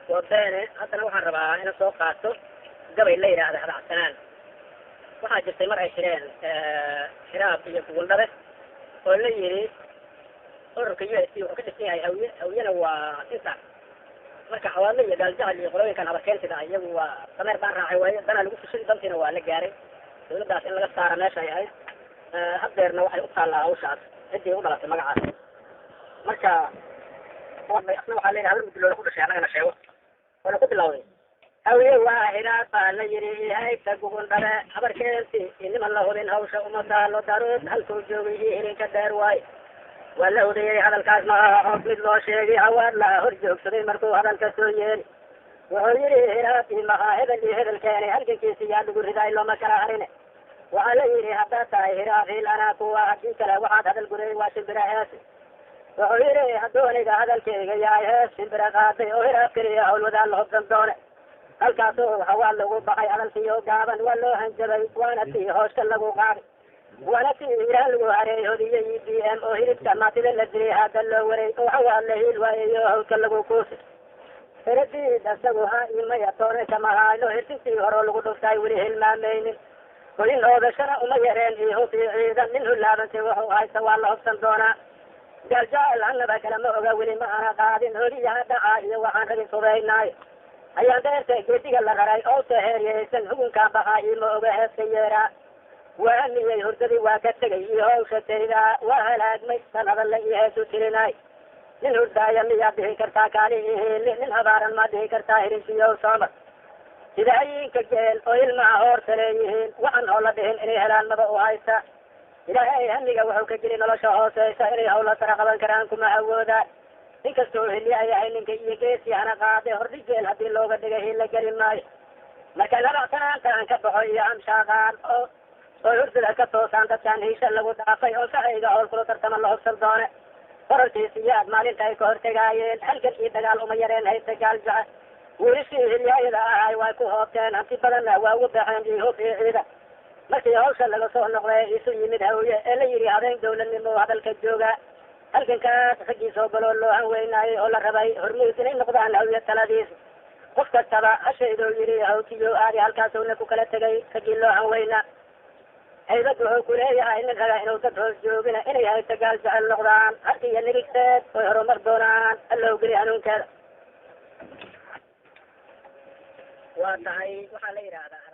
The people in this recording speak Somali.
وبين هذا وحن ربع هنا سوق قاتو قبل ليلة هذا عسنان waxaa jirtay mar ay shireen shiraab iyo kuguldhabe oo la yiri ururka USC oo ka dhisan yahay hawiyana waa inta marka xawaalo iyo galjaal iyo qolooyinkan abarkeentida iyagu waa sameer baan raacay way dana lagu fushay dantina waa la gaaray dawladdaas in laga saaro meesha ay ahayd haddeerna waxay u taalaa hawshaas cidii u dhalatay magacaas marka waxaa leeyahay hal muddo ku dhashay anagana sheego wala ku bilowday hawiye waa hiraad baa la yiri hayta kuguldhabe abarkeenti inima la hubin hawsha uma taalo daruud halkuu joogay iyo hirinka dheer waay waa la odayay hadalkaas ma aha oo mid loo sheegay hawaad la hor joogsaday markuu hadalka soo yeeli wuxuu yidhi hiraadii maha hebel iyo hebelkeeni halgankiisi yaa lagu ridaay looma kala harine waxaa la yidhi haddaad tahay hiraad hiil anaa kuwa haddii kale waxaad hadal gurayay waa shimbira heesi wuxuu yidhi haddooniga hadalkeyga yahay hees shimbira qaaday oo hiraad keliya howlwadaa la hubsan doone halkaasoo hawaa lagu baxay hadalkiiyo gaaban waa loo hanjabay waana tii hooshka lagu qaaday waana tii iraan lagu hareey hodiyey EPM oo hilibka maatida la dilay hadda loo waray oo hawaa la hiil waayayo hawlka lagu kuusay heradiid isagu ha imaya toone kama hayno hirtintii horoo lagu dhuftay weli hilmaamaynin hoyin oodashana uma yareen iyo hubtii ciidan nin hulaabantay wuxuu haysta waa la hubsan doonaa galjaal annaba kale ma oga weli ma ana qaadin holiyaha dhacaa iyo waxaan ragin subaynaayo ayaan deerta geediga la raray oo taheeriyeysan hugunkaa baxaa iyo ma oga heeska yeeraa waa amiyey hurdadii waa ka tegay iyo hawsha taydaa waa halaagmay sanada la iyo heesu tirinaay nin hurdaaya miyaa dhihi kartaa kaalihihiili nin habaaran maa dhihi kartaa hirinsiyow soomar sida hayinka geel oo ilmaha hoorta leeyihiin waxan oo la dhihin inay helaan maba u haysta ilaahay hamiga wuxuu ka jiri nolosha hooseysa inay hawla sara qaban karaan kuma awoodaan inkastoo heli ay ahay ninka iyo geesi hana qaade hordhigeel haddii looga dhigay hil la geli maayo marka labacsanaanta aan ka baxo iyo amshaaqaan oo hurdada ka toosaan dadkaan hiisha lagu dhaafay oo sahayga howl kula tartama la hubsan doone qorarkiisiyaad maalinta ay ka hortegaayeen halgan iyo dagaal uma yareen haysta gaaljaca wiilishii hilyaayada ahay way ku hoobteen hanti badanna waa ugu baxeen iyo hub iyo ciida markii hawsha laga soo noqday isu yimid hawiye ee la yidhi habeen dawladnimo hadalka jooga halgankaas raggiisa oo baloo loo hanweynaayay oo la rabay hormuud inay noqdaan hawiye taladiisa qof kastaba hashaydoo yidhi hawtiyo aadi halkaasowna ku kala tegay raggii loo hanweynaa haybad wuxuu ku leeyahay nin raga inuu dad hoos joogina inay haysto gaal jecel noqdaan harka iyo nirigteed oy horumar doonaan allow geli hanuunkeeda waa tahay waxaa la yidhaahdaa